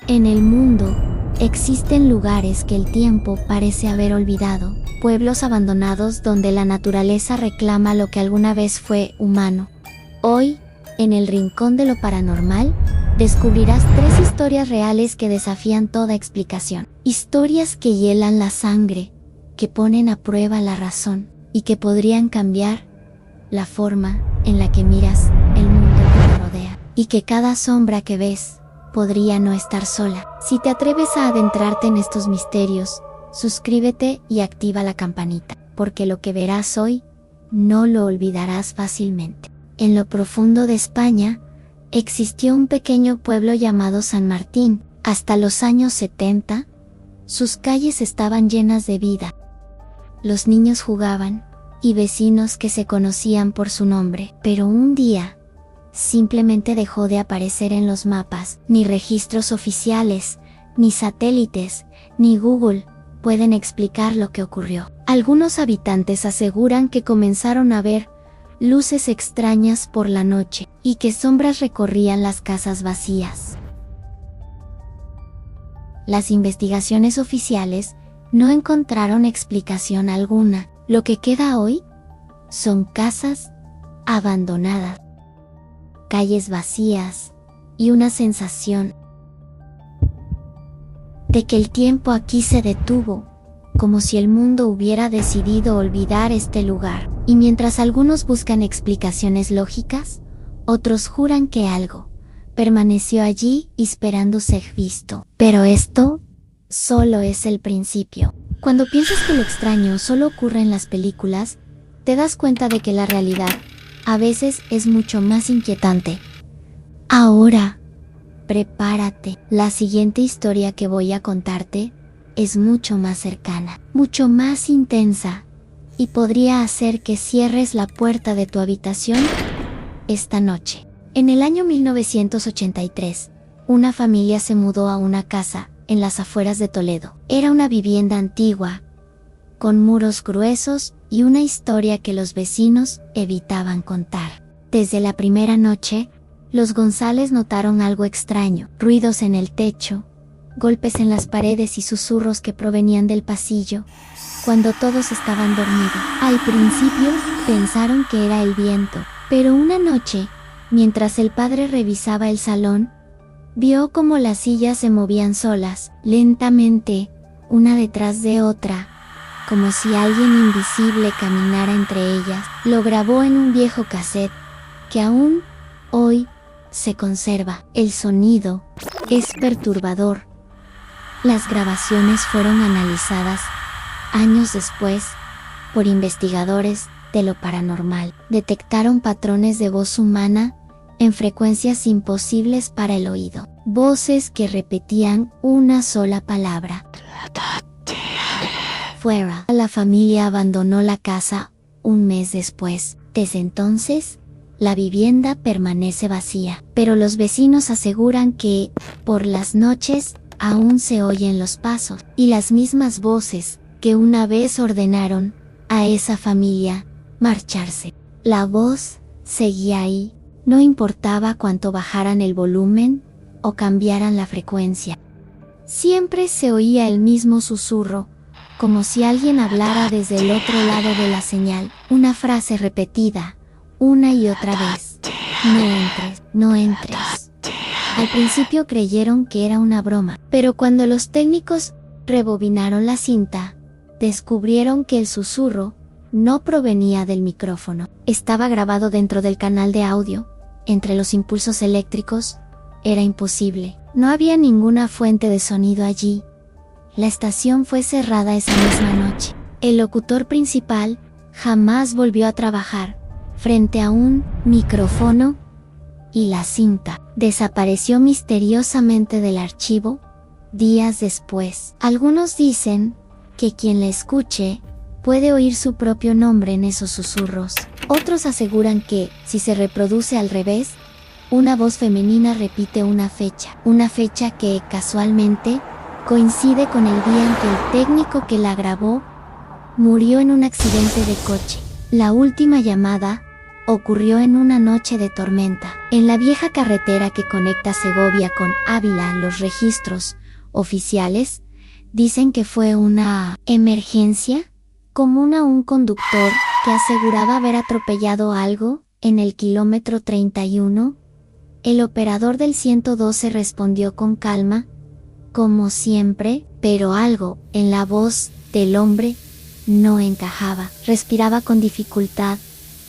En el mundo, existen lugares que el tiempo parece haber olvidado, pueblos abandonados donde la naturaleza reclama lo que alguna vez fue humano. Hoy, en el rincón de lo paranormal, descubrirás 3 historias reales que desafían toda explicación. Historias que hielan la sangre, que ponen a prueba la razón, y que podrían cambiar la forma en la que miras el mundo que te rodea. Y que cada sombra que ves podría no estar sola. Si te atreves a adentrarte en estos misterios, suscríbete y activa la campanita, porque lo que verás hoy no lo olvidarás fácilmente. En lo profundo de España, existió un pequeño pueblo llamado San Martín. Hasta los años 70, sus calles estaban llenas de vida. Los niños jugaban, y vecinos que se conocían por su nombre. Pero un día, simplemente dejó de aparecer en los mapas. Ni registros oficiales, ni satélites, ni Google pueden explicar lo que ocurrió. Algunos habitantes aseguran que comenzaron a ver luces extrañas por la noche, y que sombras recorrían las casas vacías. Las investigaciones oficiales no encontraron explicación alguna. Lo que queda hoy son casas abandonadas, calles vacías y una sensación de que el tiempo aquí se detuvo, como si el mundo hubiera decidido olvidar este lugar. Y mientras algunos buscan explicaciones lógicas, otros juran que algo permaneció allí esperando ser visto. Pero esto solo es el principio. Cuando piensas que lo extraño solo ocurre en las películas, te das cuenta de que la realidad a veces es mucho más inquietante. Ahora, prepárate. La siguiente historia que voy a contarte es mucho más cercana, mucho más intensa, y podría hacer que cierres la puerta de tu habitación esta noche. En el año 1983, una familia se mudó a una casa en las afueras de Toledo. Era una vivienda antigua, con muros gruesos y una historia que los vecinos evitaban contar. Desde la primera noche, los González notaron algo extraño: ruidos en el techo, golpes en las paredes y susurros que provenían del pasillo, cuando todos estaban dormidos. Al principio, pensaron que era el viento, pero una noche, mientras el padre revisaba el salón, vio cómo las sillas se movían solas, lentamente, una detrás de otra, como si alguien invisible caminara entre ellas. Lo grabó en un viejo cassette, que aún hoy se conserva. El sonido es perturbador. Las grabaciones fueron analizadas años después por investigadores de lo paranormal. Detectaron patrones de voz humana en frecuencias imposibles para el oído. Voces que repetían una sola palabra: fuera. La familia abandonó la casa un mes después. Desde entonces, la vivienda permanece vacía. Pero los vecinos aseguran que, por las noches, aún se oyen los pasos y las mismas voces que una vez ordenaron a esa familia marcharse. La voz seguía ahí. No importaba cuánto bajaran el volumen o cambiaran la frecuencia. Siempre se oía el mismo susurro, como si alguien hablara desde el otro lado de la señal. Una frase repetida, una y otra vez: no entres, no entres. Al principio creyeron que era una broma, pero cuando los técnicos rebobinaron la cinta, descubrieron que el susurro no provenía del micrófono. Estaba grabado dentro del canal de audio. Entre los impulsos eléctricos, era imposible. No había ninguna fuente de sonido allí. La estación fue cerrada esa misma noche. El locutor principal jamás volvió a trabajar frente a un micrófono, y la cinta desapareció misteriosamente del archivo días después. Algunos dicen que quien la escuche puede oír su propio nombre en esos susurros. Otros aseguran que, si se reproduce al revés, una voz femenina repite una fecha que, casualmente, coincide con el día en que el técnico que la grabó murió en un accidente de coche. La última llamada ocurrió en una noche de tormenta. En la vieja carretera que conecta Segovia con Ávila, los registros oficiales dicen que fue una emergencia común a un conductor que aseguraba haber atropellado algo en el kilómetro 31. El operador del 112 respondió con calma, como siempre, pero algo en la voz del hombre no encajaba. Respiraba con dificultad,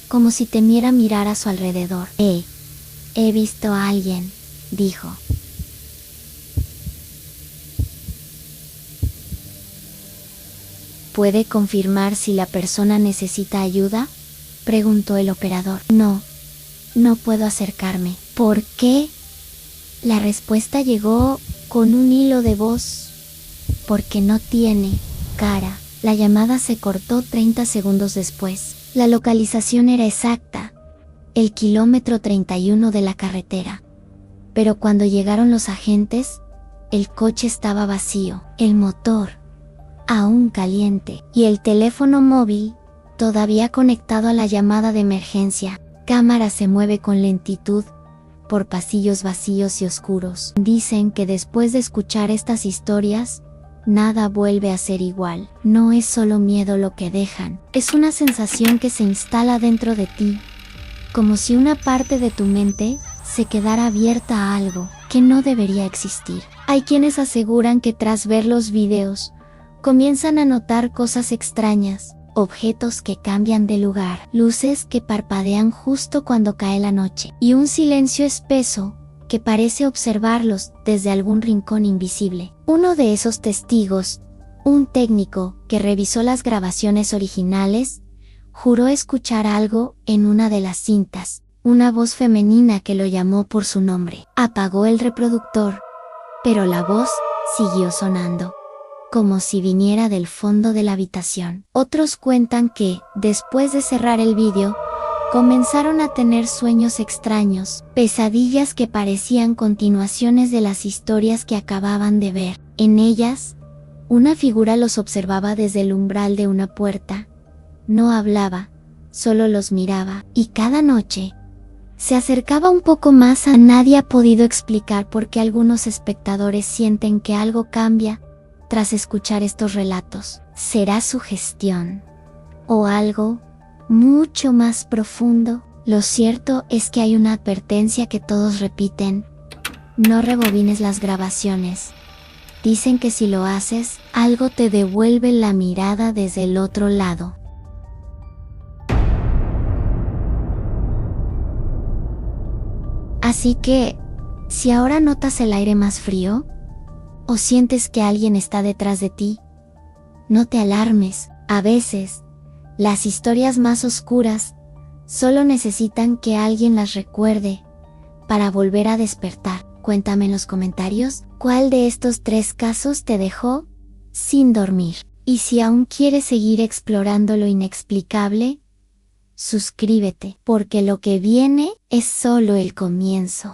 como si temiera mirar a su alrededor. He visto a alguien, dijo. ¿Puede confirmar si la persona necesita ayuda?, preguntó el operador. No puedo acercarme. ¿Por qué? La respuesta llegó con un hilo de voz. Porque no tiene cara. La llamada se cortó 30 segundos después. La localización era exacta, el kilómetro 31 de la carretera. Pero cuando llegaron los agentes, el coche estaba vacío, el motor aún caliente y el teléfono móvil todavía conectado a la llamada de emergencia. Cámara se mueve con lentitud por pasillos vacíos y oscuros. Dicen que después de escuchar estas historias, nada vuelve a ser igual. No es solo miedo lo que dejan, es una sensación que se instala dentro de ti, como si una parte de tu mente se quedara abierta a algo que no debería existir. Hay quienes aseguran que tras ver los videos, comienzan a notar cosas extrañas, objetos que cambian de lugar, luces que parpadean justo cuando cae la noche, y un silencio espeso que parece observarlos desde algún rincón invisible. Uno de esos testigos, un técnico que revisó las grabaciones originales, juró escuchar algo en una de las cintas, una voz femenina que lo llamó por su nombre. Apagó el reproductor, pero la voz siguió sonando, como si viniera del fondo de la habitación. Otros cuentan que, después de cerrar el vídeo, comenzaron a tener sueños extraños, pesadillas que parecían continuaciones de las historias que acababan de ver. En ellas, una figura los observaba desde el umbral de una puerta. No hablaba, solo los miraba, y cada noche se acercaba un poco más. Nadie ha podido explicar por qué algunos espectadores sienten que algo cambia tras escuchar estos relatos. ¿Será sugestión o algo mucho más profundo? Lo cierto es que hay una advertencia que todos repiten: no rebobines las grabaciones. Dicen que si lo haces, algo te devuelve la mirada desde el otro lado. Así que, si ahora notas el aire más frío, o sientes que alguien está detrás de ti, no te alarmes. A veces, las historias más oscuras solo necesitan que alguien las recuerde para volver a despertar. Cuéntame en los comentarios cuál de estos 3 casos te dejó sin dormir. Y si aún quieres seguir explorando lo inexplicable, suscríbete, porque lo que viene es solo el comienzo.